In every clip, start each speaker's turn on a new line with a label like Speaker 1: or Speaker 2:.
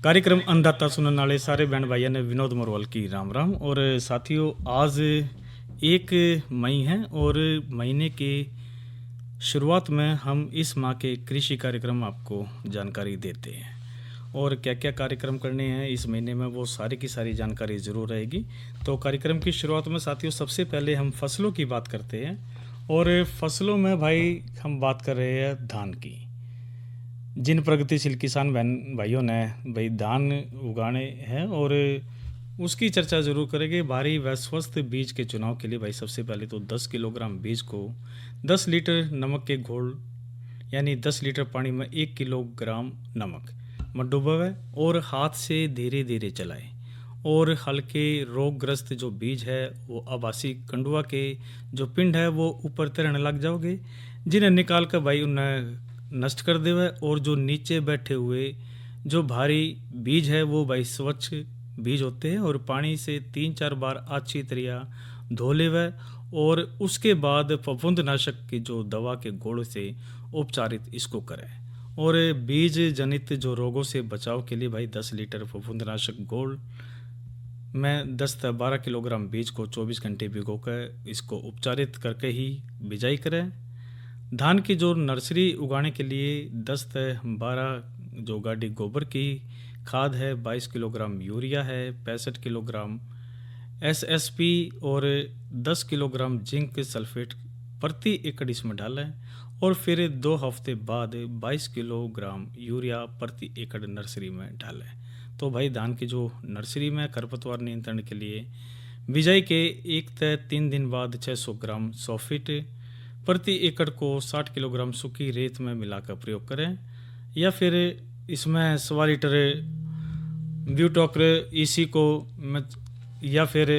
Speaker 1: कार्यक्रम अन्नदाता सुनने वाले सारे बहन भाइयों ने विनोद मोरवाल की राम राम। और साथियों, आज 1 मई है और महीने के शुरुआत में हम इस माह के कृषि कार्यक्रम आपको जानकारी देते हैं। और क्या क्या कार्यक्रम करने हैं इस महीने में वो सारी की सारी जानकारी ज़रूर रहेगी। तो कार्यक्रम की शुरुआत में साथियों सबसे पहले हम फसलों की बात करते हैं। और फसलों में भाई हम बात कर रहे हैं धान की। जिन प्रगतिशील किसान बहन भाइयों ने भाई धान उगाने हैं और उसकी चर्चा ज़रूर करेंगे। भारी व स्वस्थ बीज के चुनाव के लिए भाई सबसे पहले तो 10 किलोग्राम बीज को 10 लीटर नमक के घोल यानी 10 लीटर पानी में 1 किलोग्राम नमक में डुबावे और हाथ से धीरे धीरे चलाएं। और हल्के रोगग्रस्त जो बीज है वो आभासी कंडुआ के जो पिंड है वो ऊपर तैरने लग जाओगे, जिन्हें निकाल कर भाई उन्हें नष्ट कर देवे। और जो नीचे बैठे हुए जो भारी बीज है वो भाई स्वच्छ बीज होते हैं और पानी से 3-4 बार अच्छी तरह धो लेवे। और उसके बाद फफूंदनाशक की जो दवा के घोल से उपचारित इसको करें। और बीज जनित जो रोगों से बचाव के लिए भाई 10 लीटर फफूंदनाशक घोल में 10 से 12 किलोग्राम बीज को 24 घंटे भिगोकर इसको उपचारित करके ही बिजाई करें। धान की जो नर्सरी उगाने के लिए 10 से 12 जो गाड़ी गोबर की खाद है, 22 किलोग्राम यूरिया है, 65 किलोग्राम एसएसपी और 10 किलोग्राम जिंक सल्फेट प्रति एकड़ इसमें डालें। और फिर 2 हफ्ते बाद 22 किलोग्राम यूरिया प्रति एकड़ नर्सरी में डालें। तो भाई धान की जो नर्सरी में खरपतवार नियंत्रण के लिए बिजाई के 1 से 3 दिन बाद 600 ग्राम सॉफिट प्रति एकड़ को 60 किलोग्राम सूखी रेत में मिलाकर प्रयोग करें। या फिर इसमें 1.25 लीटर ब्यूटोक्र इसी को या फिर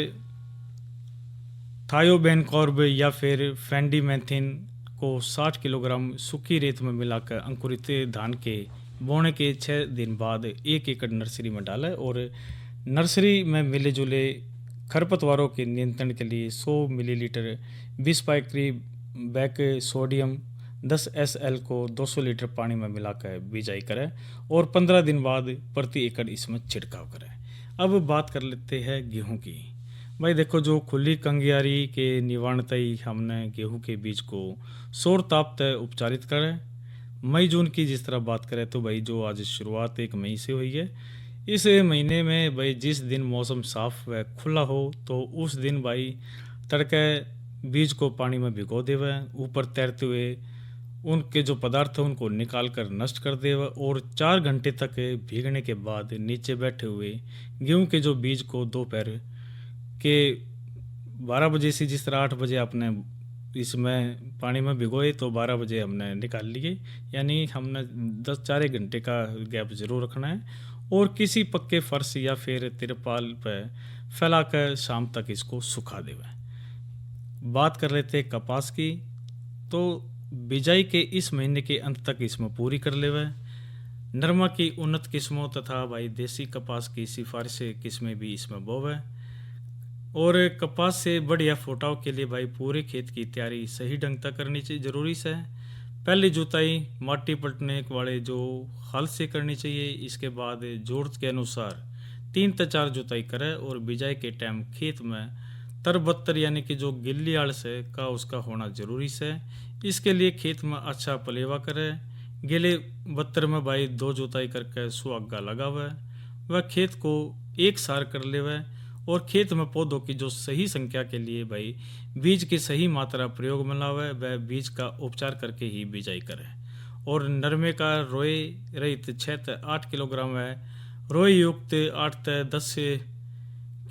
Speaker 1: थायोबेनकॉर्ब या फिर फेंडीमेथिन को 60 किलोग्राम सूखी रेत में मिलाकर अंकुरित धान के बोने के 6 दिन बाद 1 एकड़ नर्सरी में डालें। और नर्सरी में मिले जुले खरपतवारों के नियंत्रण के लिए 100 मिलीलीटर 20 पाइक्री बैक सोडियम 10 SL को 200 लीटर पानी में मिलाकर बिजाई करें और 15 दिन बाद प्रति एकड़ इसमें छिड़काव करें। अब बात कर लेते हैं गेहूं की। भाई देखो, जो खुली कंगियारी के निवारण तय हमने गेहूं के बीज को सौर ताप तय उपचारित करें। मई जून की जिस तरह बात करें तो भाई जो आज शुरुआत 1 मई से हुई है, इस महीने में भाई जिस दिन मौसम साफ व खुला हो तो उस दिन भाई तड़के बीज को पानी में भिगो देवे। ऊपर तैरते हुए उनके जो पदार्थ है उनको निकाल कर नष्ट कर देवे। और 4 घंटे तक भीगने के बाद नीचे बैठे हुए गेहूं के जो बीज को दोपहर के 12 बजे से जिस तरह 8 बजे आपने इसमें पानी में भिगोए तो 12 बजे हमने निकाल लिए, यानी हमने 10-4 घंटे का गैप ज़रूर रखना है। और किसी पक्के फर्श या फिर तिरपाल पर फैलाकर शाम तक इसको सुखा देवे। बात कर लेते हैं कपास की, तो बिजाई के इस महीने के अंत तक इसमें पूरी कर लेवे। नरमा की उन्नत किस्मों तथा भाई देसी कपास की सिफारिश किस्में भी इसमें बोवे। और कपास से बढ़िया फोटाव के लिए भाई पूरे खेत की तैयारी सही ढंग तक करनी चाहिए, ज़रूरी से। पहली जुताई माटी पलटने वाले जो हल से करनी चाहिए। इसके बाद जरूरत के अनुसार 3 से 4 जुताई करें। और बिजाई के टाइम खेत में तरबत्तर यानी कि जो गिल्ली आड़ से का उसका होना जरूरी से। इसके लिए खेत में अच्छा पलेवा करें। गिले बत्तर में भाई 2 जुताई करके सुहागा लगावे वह खेत को एक सार कर लेवे। और खेत में पौधों की जो सही संख्या के लिए भाई बीज की सही मात्रा प्रयोग में लावे, वह बीज का उपचार करके ही बिजाई करें। और नरमे का रोए रहित 6 से 8 किलोग्राम है, रोए युक्त 8 से 10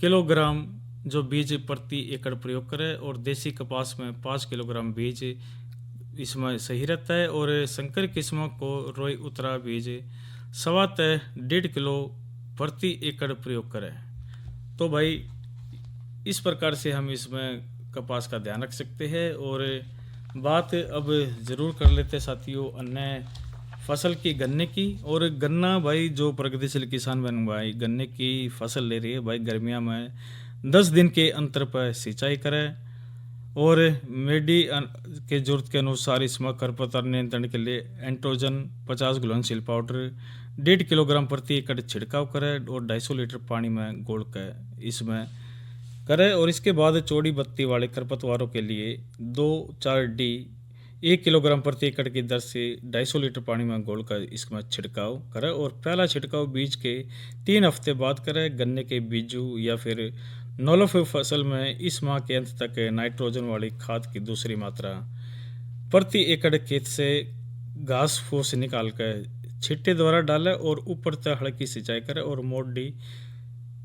Speaker 1: किलोग्राम जो बीज प्रति एकड़ प्रयोग करें। और देसी कपास में 5 किलोग्राम बीज इसमें सही रहता है। और संकर किस्मों को रोई उतरा बीज 1.25 से 1.5 किलो प्रति एकड़ प्रयोग करें। तो भाई इस प्रकार से हम इसमें कपास का ध्यान रख सकते हैं। और बात अब ज़रूर कर लेते हैं साथियों अन्य फसल की, गन्ने की। और गन्ना भाई जो प्रगतिशील किसान बन भाई गन्ने की फसल ले रही है भाई, गर्मियाँ में 10 दिन के अंतर पर सिंचाई करें। और मेडी के जरूरत के अनुसार इसमें खरपतवार नियंत्रण के लिए एंट्रोजन 50 घुलनशील पाउडर 1.5 किलोग्राम प्रति एकड़ छिड़काव करें और 250 लीटर पानी में घोल कर इसमें करें। और इसके बाद चौड़ी बत्ती वाले खरपतवारों के लिए 2,4-D 1 किलोग्राम प्रति एकड़ की दर से 250 लीटर पानी में घोलकर इसमें छिड़काव करें। और पहला छिड़काव बीज के 3 हफ्ते बाद करें। गन्ने के बीजू या फिर नॉलोफ फसल में इस माह के अंत तक नाइट्रोजन वाली खाद की दूसरी मात्रा प्रति एकड़ खेत से घास फूस निकाल कर छिट्टे द्वारा डालें और ऊपर तक हल्की सिंचाई करें। और मोडी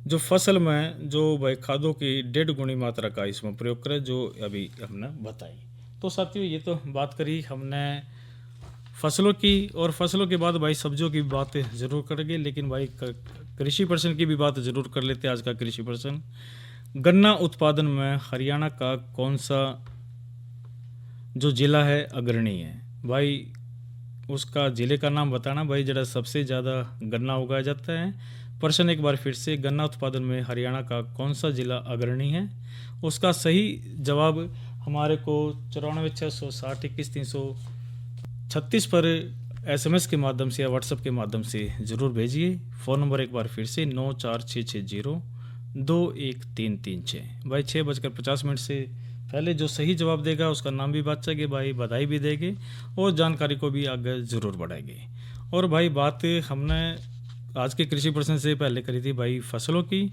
Speaker 1: जो फसल में जो भाई खादों की 1.5 गुनी मात्रा का इसमें प्रयोग करें, जो अभी हमने बताई। तो साथियों, ये तो बात करी हमने फसलों की, और फसलों के बाद भाई सब्जियों की बात ज़रूर करेंगे, लेकिन भाई कृषि प्रश्न की भी बात ज़रूर कर लेते हैं। आज का कृषि प्रश्न, गन्ना उत्पादन में हरियाणा का कौन सा जो जिला है अग्रणी है? भाई उसका जिले का नाम बताना भाई, जरा सबसे ज़्यादा गन्ना उगाया जाता है। प्रश्न एक बार फिर से, गन्ना उत्पादन में हरियाणा का कौन सा जिला अग्रणी है? उसका सही जवाब हमारे को 94,660,21,336 पर SMS के माध्यम से या व्हाट्सएप के माध्यम से ज़रूर भेजिए। फ़ोन नंबर एक बार फिर से 9466021336। भाई 6:50 से पहले जो सही जवाब देगा उसका नाम भी बाँचेंगे भाई, बधाई भी देंगे और जानकारी को भी आगे ज़रूर बढ़ाएंगे। और भाई बात हमने आज के कृषि प्रश्न से पहले करी थी भाई फसलों की।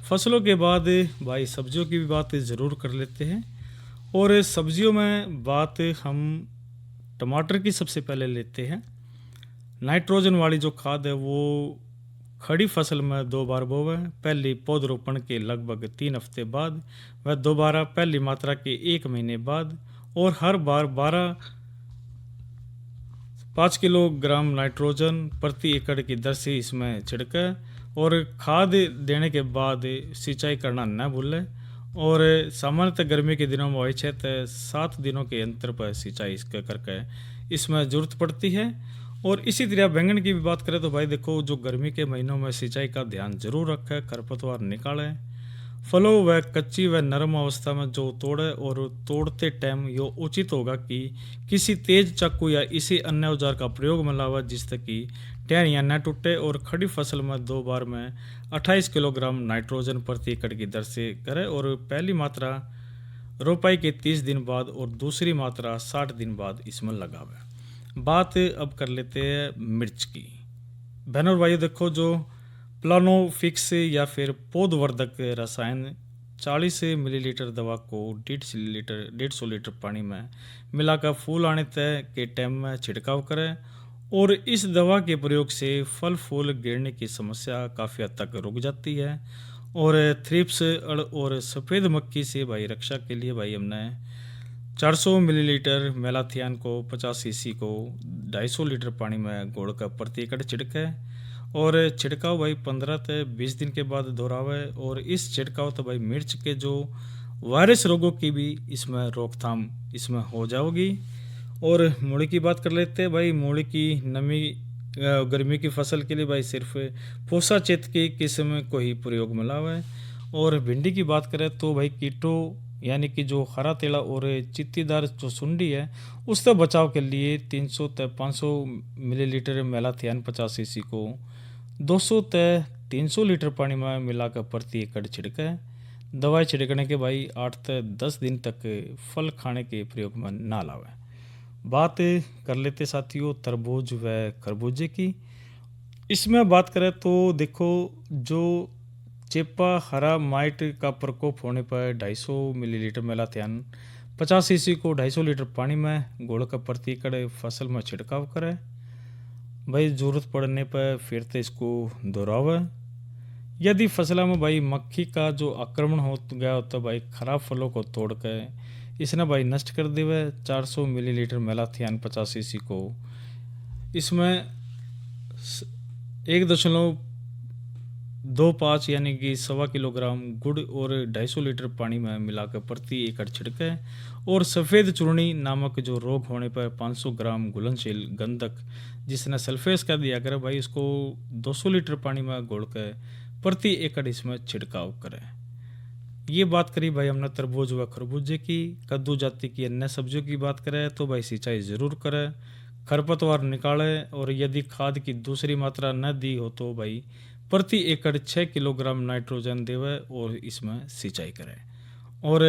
Speaker 1: फसलों के बाद भाई सब्जियों की भी बात ज़रूर कर लेते हैं। और सब्जियों में बात हम टमाटर की सबसे पहले लेते हैं। नाइट्रोजन वाली जो खाद है वो खड़ी फसल में 2 बार बोवे, पहली पौधरोपण के लगभग 3 हफ्ते बाद व दोबारा पहली मात्रा के 1 महीने बाद, और हर बार 5 किलोग्राम नाइट्रोजन प्रति एकड़ की दर से इसमें छिड़कें। और खाद देने के बाद सिंचाई करना न भूलें। और सामान्यतः गर्मी के दिनों में 6 से 7 दिनों के अंतर पर सिंचाई इसका करके इसमें ज़रूरत पड़ती है। और इसी तरह बैंगन की भी बात करें तो भाई देखो, जो गर्मी के महीनों में सिंचाई का ध्यान जरूर रखें, खरपतवार निकालें। फलों व कच्ची व नरम अवस्था में जो तोड़े, और तोड़ते टाइम ये उचित होगा कि किसी तेज चाकू या इसी अन्य औजार का प्रयोग में लावा, जिससे कि टहनियाँ न टूटे। और खड़ी फसल में 2 बार में 28 किलोग्राम नाइट्रोजन प्रति एकड़ की दर से करें। और पहली मात्रा रोपाई के 30 दिन बाद और दूसरी मात्रा 60 दिन बाद इसमें लगावें। बात अब कर लेते हैं मिर्च की। बहनों और भाइयों देखो, जो प्लानोफिक्स या फिर पौधवर्धक रसायन 40 मिलीलीटर दवा को 150 लीटर पानी में मिलाकर फूल आने तक के टाइम में छिड़काव करें। और इस दवा के प्रयोग से फल फूल गिरने की समस्या काफ़ी हद तक रुक जाती है। और थ्रिप्स और सफ़ेद मक्खी से भाई रक्षा के लिए भाई हमने 400 मिलीलीटर मेलाथियान को 50 सीसी को 250 लीटर पानी में घोलकर प्रति एकड़ छिड़कें। और छिड़काव भाई 15 से 20 दिन के बाद दोहरावे। और इस छिड़काव तो भाई मिर्च के जो वायरस रोगों की भी इसमें रोकथाम इसमें हो जाएगी। और मूली की बात कर लेते हैं भाई। मूली की नमी गर्मी की फसल के लिए भाई सिर्फ पूसा चेत की किस्म को ही प्रयोग में लावे। और भिंडी की बात करें तो भाई कीटों यानी कि जो हरा तेला और चित्तीदार जो सुंडी है उससे बचाव के लिए 300 से 500 मिलीलीटर मेलाथियान 50 सीसी को 200 से 300 लीटर पानी में मिलाकर प्रति एकड़ छिड़कें। दवाई छिड़कने के भाई 8 से 10 दिन तक फल खाने के प्रयोग में ना लावें। बात कर लेते साथियों तरबूज व खरबूजे की। इसमें बात करें तो देखो, जो चेपा हरा माइट का प्रकोप होने पर 250 मिलीलीटर मेलाथियान 50 सीसी को 250 लीटर पानी में घोलकर प्रति एकड़ फसल में छिड़काव करें। भाई ज़रूरत पड़ने पर फिर से इसको दोहरावें। यदि फसल में भाई मक्खी का जो आक्रमण हो गया तो भाई खराब फलों को तोड़कर इसने भाई नष्ट कर देवे। 400 मिलीलीटर मेलाथियान 50 सीसी को इसमें 1.25 यानी कि 1.25 किलोग्राम गुड़ और 250 लीटर पानी में मिलाकर प्रति एकड़ छिड़कें। और सफ़ेद चूर्णी नामक जो रोग होने पर 500 ग्राम घुलनशील गंधक जिसने सल्फेस का दिया करे भाई इसको 200 लीटर पानी में घोलकर प्रति एकड़ इसमें छिड़काव करें। ये बात करी भाई हमने तरबूज व खरबूजे की। कद्दू जाति की अन्य सब्जियों की बात करें तो भाई सिंचाई ज़रूर करें। खरपतवार निकाले, और यदि खाद की दूसरी मात्रा न दी हो तो भाई प्रति एकड़ 6 किलोग्राम नाइट्रोजन देवे और इसमें सिंचाई करें। और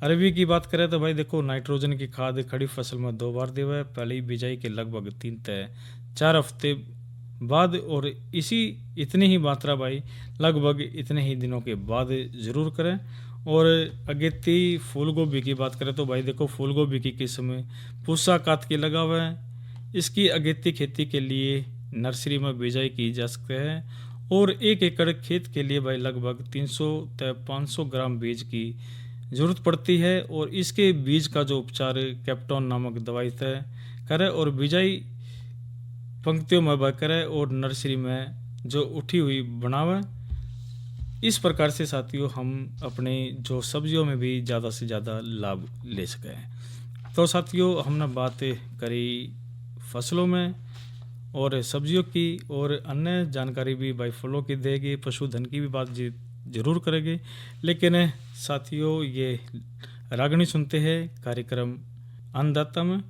Speaker 1: अरबी की बात करें तो भाई देखो, नाइट्रोजन की खाद खड़ी फसल में 2 बार देवे, पहली बिजाई के लगभग 3 से 4 हफ्ते बाद, और इतनी ही मात्रा भाई लगभग इतने ही दिनों के बाद ज़रूर करें। और अगेती फूल गोभी की बात करें तो भाई देखो, फूल गोभी की किस्म पूसा कात के लगावे, इसकी अगेती खेती के लिए नर्सरी में बिजाई की जा सकती है, और 1 एकड़ खेत के लिए भाई लगभग 300 से 500 ग्राम बीज की ज़रूरत पड़ती है। और इसके बीज का जो उपचार कैप्टोन नामक दवाई से करें, और बिजाई पंक्तियों में बह करें, और नर्सरी में जो उठी हुई बनावे। इस प्रकार से साथियों हम अपने जो सब्जियों में भी ज़्यादा से ज़्यादा लाभ ले सकें। तो साथियों हमने बात करी फसलों में और सब्जियों की, और अन्य जानकारी भी भाई फलों की देगी, पशुधन की भी बात जरूर करेंगे। लेकिन साथियों ये रागनी सुनते हैं कार्यक्रम अन्नदाता में,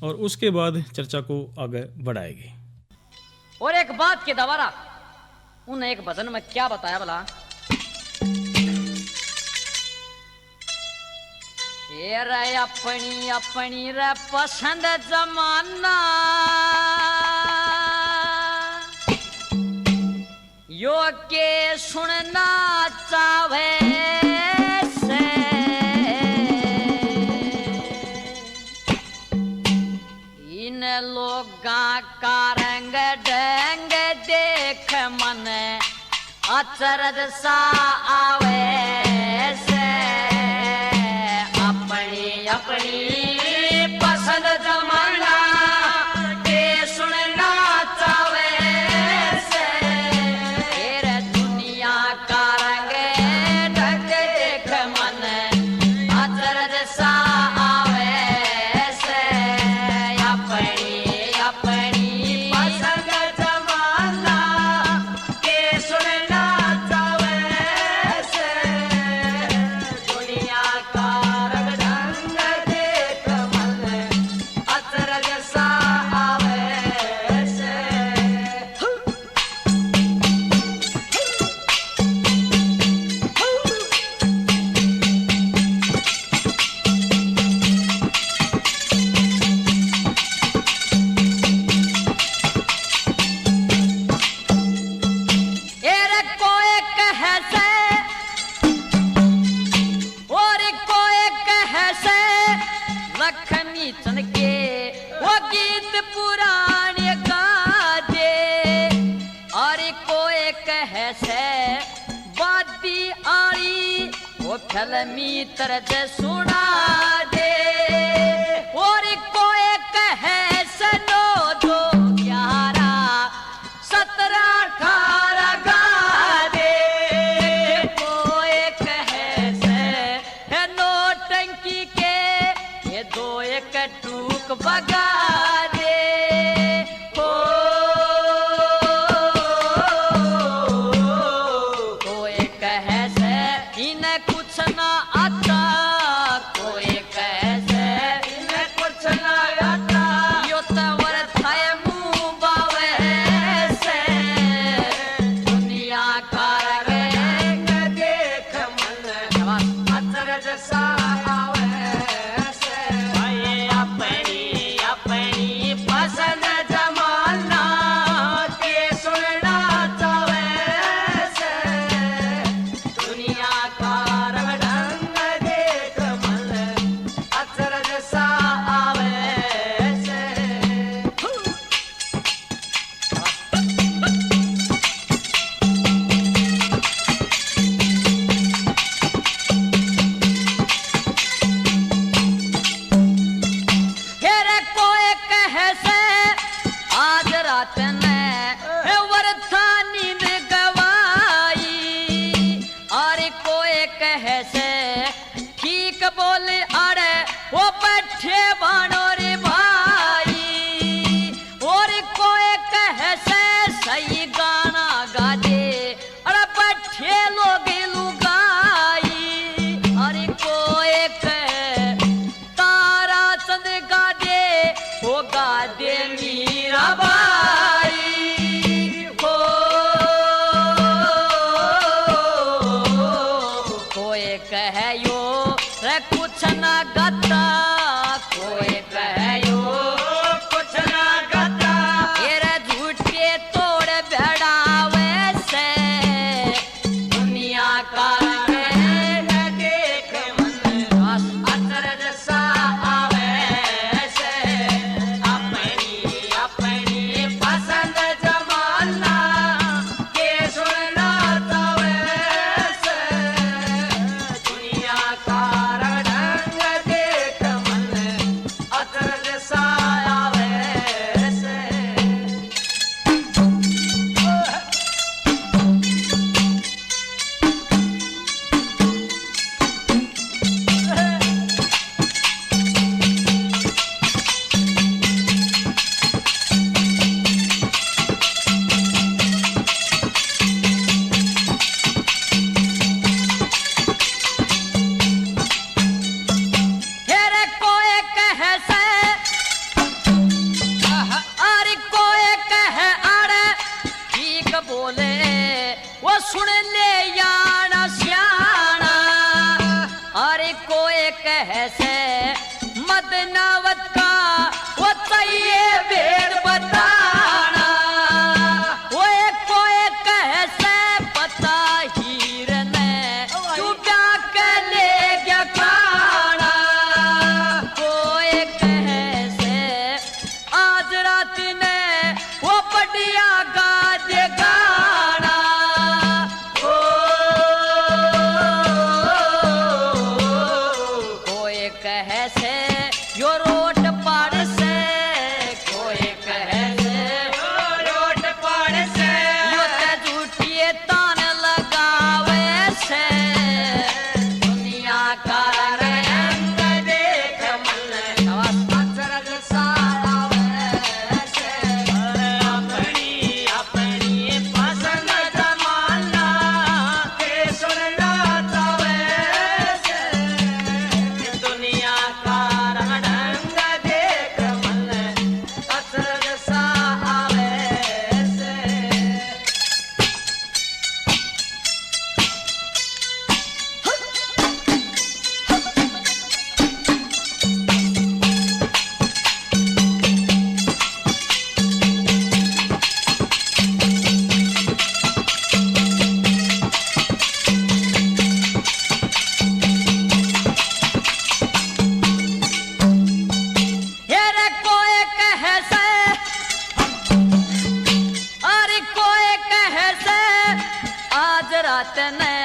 Speaker 1: और उसके बाद चर्चा को आगे बढ़ाएगी।
Speaker 2: और एक बात के दोबारा उन्हें एक भजन में क्या बताया भला, ये रे अपनी अपनी रे पसंद जमाना, यो के सुनना चाहे से, इन लोगा का रंग ढंग देख मन अचरज सा आवे से, अपनी अपनी पसंद जमाना के सुनना चावे से, तेरे दुनिया का रंग ढंग देख मन अचरज सा आवे से, अपनी अपनी पसंद जमाना के सुनना चावे से, दुनिया का रंग ढंग देख मन अचरज सा आवे से। एरे कोई कहे से और कोई कहे से, लक्ष्मी चंद के वो गीत पुराने गा दे, और कोई कहे से बादी आड़ी वो फिल्मी तरज सुना दे, और कोई कहे से 9 2 11 17 18 गा दे, कोई कहे से है नौटंकी के ये 2 1 टूक बगा दे, कोई कहे से इन्हें कुछ ना आता, कोई कहे से इन्हें कुछ ना आता, यो तवर थाय मुंह बावे से, दुनिया का रंग देख मन अचरज सा आवे से, भाई अपनी अपनी पसंद जमाना के सुनना चावे से, दुनिया का रंग ढंग देख मन अचरज सा आवे से। फिर कोई कहे से आज रात ने वरथा नींद गवाई, और कोई कहे से ठीक बोले अरे वो बैठे बानो रे भाई, और कोई कहे से सही गाना गा दे, अरे बैठे लोग लुगाई, और कोई कहे तारा चंद गा दे, वो गा दे वो सुन ले याना श्याना अरे कोई कह से मदनावत का वो चाहिए वेद बताना वो कोई कह से पता हीर ने तू क्या कर ले क्या खाना कोई कह से आज रात ने वो बढ़िया गा दे गाना कोई कह से यो रोट पाड़ से कोई कह से रोट पाड़ से यो ते झूठिए तान लगावे से दुनिया का रंग देख मन अचरज सा आवे से अपनी अपनी पसंद जमाना के सुनना चावे से दुनिया का रंग देख मन अचरज सा आवे से हेरे कोई कह से अरे कोई कह से आज रात ने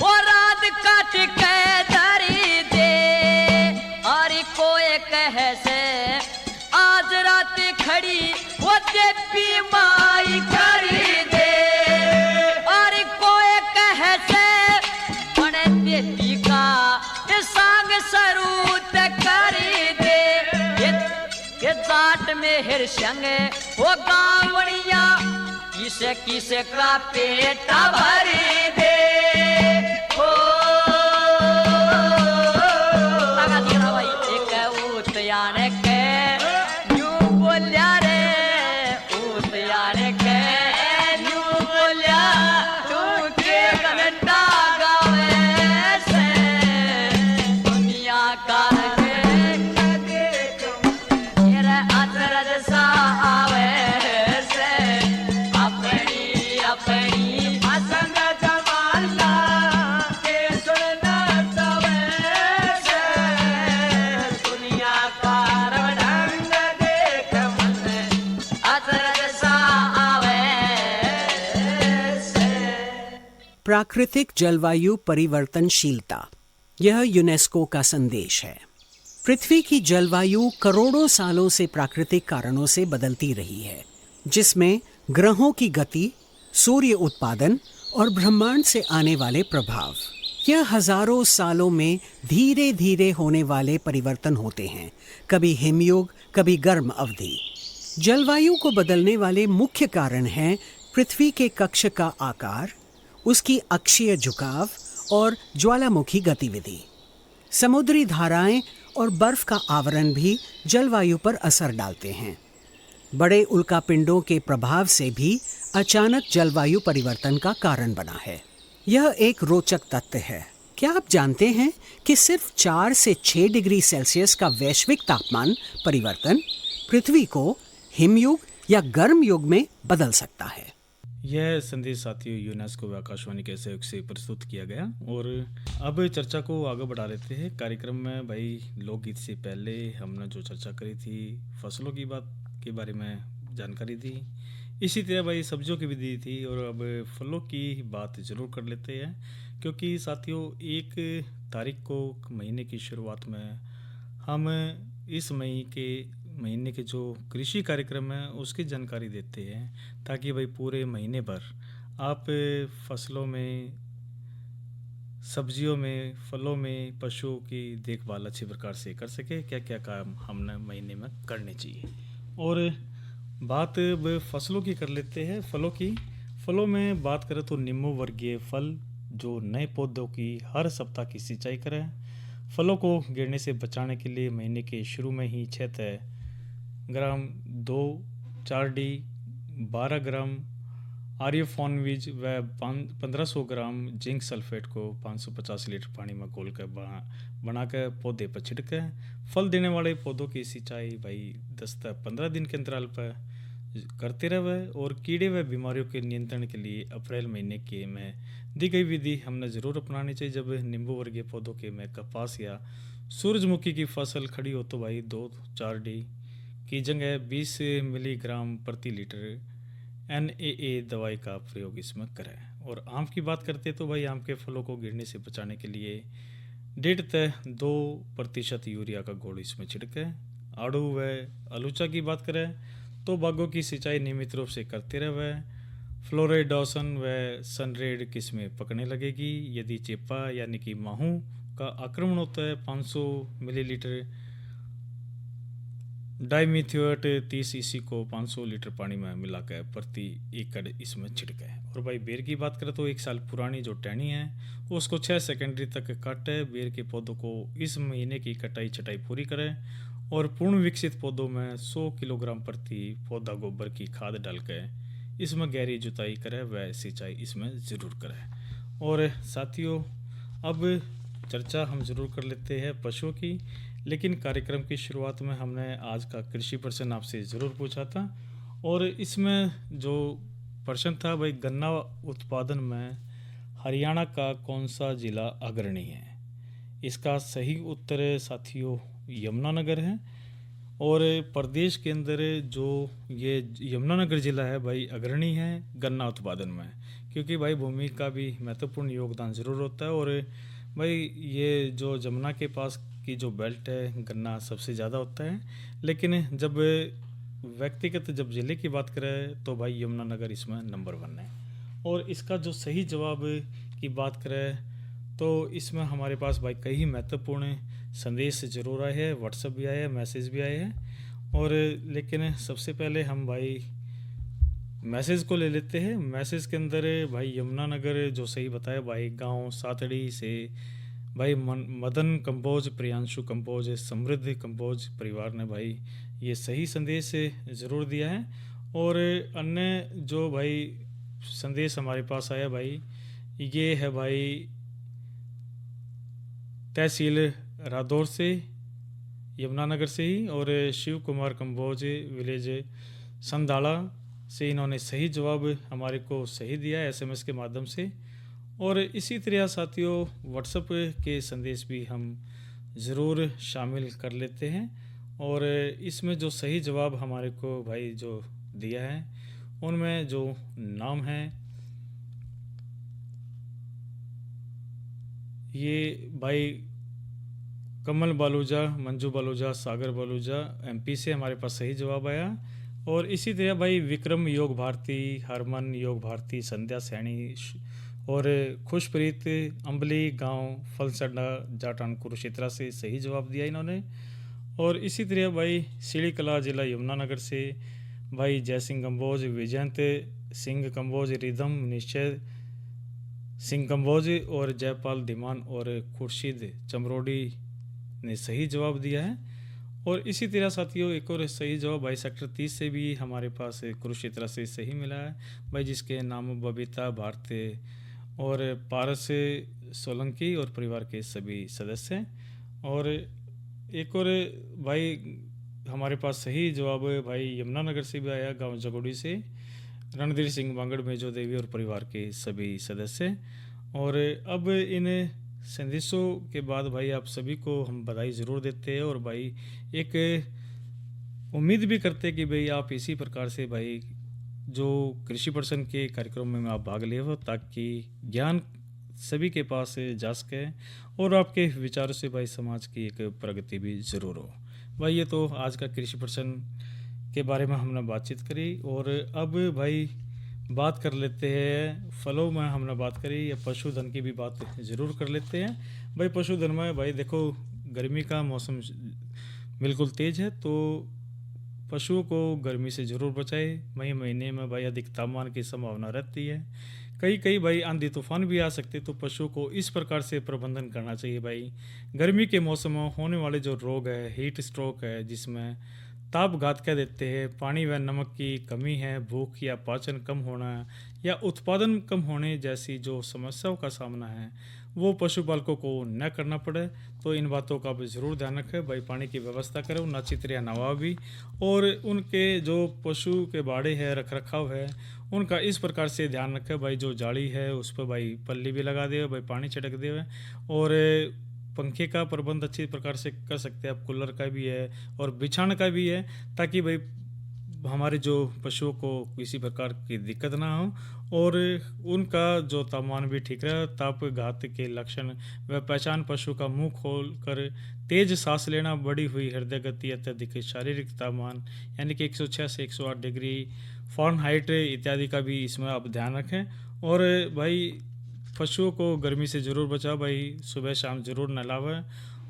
Speaker 2: वो रात काट के धरी दे अरे कोई कह से आज रात खड़ी वो देवी माई करी दे अरे कोई कह से बड़े देवी का संग सरूत करी दे ये जाट में हिर संग वो गावड़िया किसे किसे का पेट भरी दे ओ लगा दिया भाई एक उतयान के यूं बोलिया रे उतयान के यूं बोलिया तू के घंटा गावे से दुनिया का तेरा अचरज सा आवे से अपनी अपनी पसंद जमाना के सुनना चावे से दुनिया का रंग देख मन अचरज सा आवे से
Speaker 3: प्राकृतिक जलवायु परिवर्तनशीलता, यह यूनेस्को का संदेश है। पृथ्वी की जलवायु करोड़ों सालों से प्राकृतिक कारणों से बदलती रही है, जिसमें ग्रहों की गति, सूर्य उत्पादन और ब्रह्मांड से आने वाले प्रभाव। यह हजारों सालों में धीरे धीरे होने वाले परिवर्तन होते हैं, कभी हिमयुग, कभी गर्म अवधि। जलवायु को बदलने वाले मुख्य कारण हैं पृथ्वी के कक्ष का आकार, उसकी अक्षीय झुकाव और ज्वालामुखी गतिविधि। समुद्री धाराएं और बर्फ का आवरण भी जलवायु पर असर डालते हैं। बड़े उल्कापिंडों के प्रभाव से भी अचानक जलवायु परिवर्तन का कारण बना है। यह एक रोचक तथ्य है। क्या आप जानते हैं कि सिर्फ 4 से 6 डिग्री सेल्सियस का वैश्विक तापमान परिवर्तन पृथ्वी को हिमयुग या गर्म युग में बदल सकता है?
Speaker 1: यह संदेश साथियों यूनेस्को व आकाशवाणी के सहयोग से प्रस्तुत किया गया। और अब चर्चा को आगे बढ़ा लेते हैं। कार्यक्रम में भाई लोकगीत से पहले हमने जो चर्चा करी थी फसलों की बात के बारे में जानकारी दी, इसी तरह भाई सब्जियों की भी दी थी। और अब फलों की बात ज़रूर कर लेते हैं, क्योंकि साथियों 1 तारीख को महीने की शुरुआत में हम इस महीने के जो कृषि कार्यक्रम है उसकी जानकारी देते हैं, ताकि भाई पूरे महीने भर आप फसलों में, सब्जियों में, फलों में, पशुओं की देखभाल अच्छी प्रकार से कर सके। क्या क्या काम हमने महीने में करने चाहिए। और बात अब फसलों की कर लेते हैं। फलों में बात करें तो निम्न वर्गीय फल जो नए पौधों की हर सप्ताह की सिंचाई करें। फलों को गिरने से बचाने के लिए महीने के शुरू में ही 6 ग्राम 2 4D 12 ग्राम आर्योफॉनविज व 1500 ग्राम जिंक सल्फेट को 550 लीटर पानी में घोलकर बनाकर पौधे पर छिड़कें। फल देने वाले पौधों की सिंचाई भाई 10 से 15 दिन के अंतराल पर करते रहे। और कीड़े व बीमारियों के नियंत्रण के लिए अप्रैल महीने के में दी गई विधि हमने ज़रूर अपनानी चाहिए। जब नींबू वर्गीय पौधों के में कपास या सूरजमुखी की फसल खड़ी हो तो भाई 2-4 डी की जगह 20 मिलीग्राम प्रति लीटर NAA दवाई का प्रयोग इसमें करें। और आम की बात करते तो भाई आम के फलों को गिरने से बचाने के लिए 1.5-2% यूरिया का घोल इसमें छिड़कें। आड़ू व अलूचा की बात करें तो बागों की सिंचाई नियमित रूप से करते रहे। फ्लोरेडोसन व सनरेड किस्में पकने लगेगी। यदि चेपा यानी कि माहू का आक्रमण होता है 500 मिलीलीटर डाइमिथ्योएट 30 EC को 500 लीटर पानी में मिलाकर प्रति एकड़ इसमें छिड़कें। और भाई बेर की बात करें तो 1 साल पुरानी जो टहनी है उसको 6 सेकेंडरी तक काटे। बेर के पौधों को इस महीने की कटाई छटाई पूरी करें और पूर्ण विकसित पौधों में 100 किलोग्राम प्रति पौधा गोबर की खाद डालकर इसमें गहरी जुताई करें व सिंचाई इसमें ज़रूर करें। और साथियों अब चर्चा हम ज़रूर कर लेते हैं पशुओं की, लेकिन कार्यक्रम की शुरुआत में हमने आज का कृषि प्रश्न आपसे ज़रूर पूछा था। और इसमें जो प्रश्न था भाई गन्ना उत्पादन में हरियाणा का कौन सा ज़िला अग्रणी है। इसका सही उत्तर साथियों यमुनानगर है। और प्रदेश के अंदर जो ये यमुनानगर ज़िला है भाई अग्रणी है गन्ना उत्पादन में, क्योंकि भाई भूमि का भी महत्वपूर्ण योगदान ज़रूर होता है। और भाई ये जो जमुना के पास की जो बेल्ट है गन्ना सबसे ज़्यादा होता है। लेकिन जब व्यक्तिगत जब ज़िले की बात करें तो भाई यमुनानगर इसमें नंबर 1 है। और इसका जो सही जवाब की बात करें तो इसमें हमारे पास भाई कई महत्वपूर्ण संदेश जरूर आए हैं, व्हाट्सएप भी आए हैं, मैसेज भी आए हैं। और लेकिन सबसे पहले हम भाई मैसेज को ले लेते हैं। मैसेज के अंदर भाई यमुनानगर जो सही बताया भाई गांव सातड़ी से भाई मदन कंबोज, प्रियांशु कंबोज, समृद्ध कंबोज परिवार ने भाई ये सही संदेश ज़रूर दिया है। और अन्य जो भाई संदेश हमारे पास आया भाई ये है भाई तहसील रादौर से यमुनानगर से ही। और शिव कुमार कंबोज विलेज संधाड़ा से इन्होंने सही जवाब हमारे को सही दिया है SMS के माध्यम से। और इसी तरह साथियों व्हाट्सएप के संदेश भी हम ज़रूर शामिल कर लेते हैं। और इसमें जो सही जवाब हमारे को भाई जो दिया है उनमें जो नाम है ये भाई कमल बालूजा, मंजू बालूजा, सागर बालूजा MP से हमारे पास सही जवाब आया। और इसी तरह भाई विक्रम योग भारती, हरमन योग भारती, संध्या सैनी और खुशप्रीत अम्बली गांव फलसडा जाटान कुरुक्षेत्रा से सही जवाब दिया इन्होंने। और इसी तरह भाई सीढ़ी कला जिला यमुनानगर से भाई जयसिंह कंबोज, विजयंत सिंह कंबोज, रिदम निश्चय सिंह कंबोज और जयपाल धीमान और खुर्शीद चमरोडी ने सही जवाब दिया है। और इसी तरह साथियों एक और सही जवाब भाई सेक्टर 30 से भी हमारे पास कुरुक्षेत्रा से सही मिला है भाई, जिसके नाम बबीता भारती और पारस सोलंकी और परिवार के सभी सदस्य हैं। और एक और भाई हमारे पास सही जवाब भाई यमुनानगर से भी आया, गांव जगोड़ी से रणधीर सिंह बांगड़, मेजो देवी और परिवार के सभी सदस्य। और अब इन संदेशों के बाद भाई आप सभी को हम बधाई ज़रूर देते हैं और भाई एक उम्मीद भी करते हैं कि भाई आप इसी प्रकार से भाई जो कृषि प्रश्न के कार्यक्रम में आप भाग ले हो, ताकि ज्ञान सभी के पास जा सके और आपके विचारों से भाई समाज की एक प्रगति भी ज़रूर हो। भाई ये तो आज का कृषि प्रश्न के बारे में हमने बातचीत करी। और अब भाई बात कर लेते हैं फलों में हमने बात करी, या पशुधन की भी बात ज़रूर कर लेते हैं। भाई पशुधन में भाई देखो गर्मी का मौसम बिल्कुल तेज़ है, तो पशुओं को गर्मी से ज़रूर बचाए। मई महीने में भाई अधिक तापमान की संभावना रहती है, कई भाई आंधी तूफान भी आ सकते, तो पशुओं को इस प्रकार से प्रबंधन करना चाहिए भाई। गर्मी के मौसम में होने वाले जो रोग है, हीट स्ट्रोक है, जिसमें ताप घात कह देते हैं, पानी व नमक की कमी है, भूख या पाचन कम होना या उत्पादन कम होने जैसी जो समस्याओं का सामना है वो पशुपालकों को न करना पड़े, तो इन बातों का भी ज़रूर ध्यान रखें। भाई पानी की व्यवस्था करें, उन्हें अच्छी तरह नवा भी, और उनके जो पशु के बाड़े है, रख रखाव है, उनका इस प्रकार से ध्यान रखें। भाई जो जाली है उस पर भाई पल्ली भी लगा दे, भाई पानी छिड़क दे, और पंखे का प्रबंध अच्छी प्रकार से कर सकते हैं आप, कूलर का भी है और बिछाने का भी है, ताकि भाई हमारे जो पशुओं को किसी प्रकार की दिक्कत ना हो और उनका जो तापमान भी ठीक रहे। ताप घात के लक्षण व पहचान: पशु का मुंह खोल कर तेज सांस लेना, बढ़ी हुई हृदय गति, अत्यधिक शारीरिक तापमान यानी कि 106 से 108 डिग्री फ़ारेनहाइट इत्यादि का भी इसमें आप ध्यान रखें। और भाई पशुओं को गर्मी से ज़रूर बचाओ, भाई सुबह शाम ज़रूर नहलावें,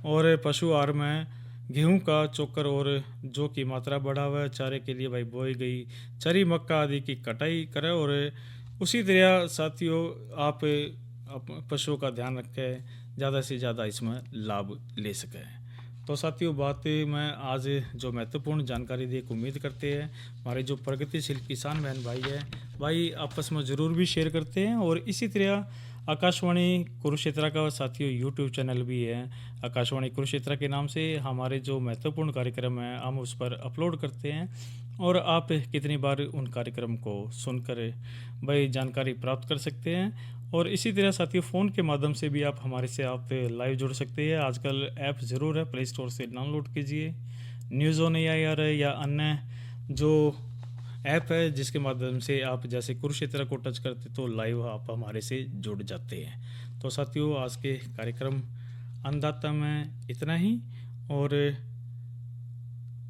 Speaker 1: और पशु आहार में गेहूं का चोकर और जौ की मात्रा बढ़ावे, चारे के लिए भाई बोई गई चरी मक्का आदि की कटाई करें, और उसी तरह साथियों आप पशुओं का ध्यान रखें, ज़्यादा से ज़्यादा इसमें लाभ ले सकें। तो साथियों बात में आज जो महत्वपूर्ण जानकारी दी उम्मीद करते हैं हमारे जो प्रगतिशील किसान बहन भाई है भाई आपस में ज़रूर भी शेयर करते हैं। और इसी तरह आकाशवाणी कुरुक्षेत्र का साथियों यूट्यूब चैनल भी है, आकाशवाणी कुरुक्षेत्र के नाम से हमारे जो महत्वपूर्ण कार्यक्रम हैं हम उस पर अपलोड करते हैं, और आप कितनी बार उन कार्यक्रम को सुनकर भाई जानकारी प्राप्त कर सकते हैं। और इसी तरह साथियों फ़ोन के माध्यम से भी आप हमारे से आप लाइव जुड़ सकते हैं। आजकल ऐप ज़रूर है, प्ले स्टोर से डाउनलोड कीजिए, न्यूज़ ऑन AIR या अन्य जो ऐप है जिसके माध्यम से आप जैसे कुरुक्षेत्र को टच करते तो लाइव आप हमारे से जुड़ जाते हैं। तो साथियों आज के कार्यक्रम अन्नदाता में इतना ही, और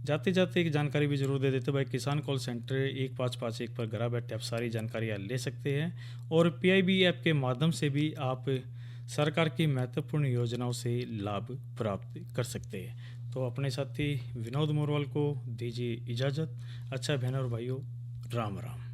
Speaker 1: जाते जाते एक जानकारी भी ज़रूर दे देते भाई, किसान कॉल सेंटर 1551 पर घर बैठे आप सारी जानकारियाँ ले सकते हैं, और PIB ऐप के माध्यम से भी आप सरकार की महत्वपूर्ण योजनाओं से लाभ प्राप्त कर सकते हैं। तो अपने साथी विनोद मोरवाल को दीजिए इजाज़त। अच्छा बहनों और भाइयों, राम राम।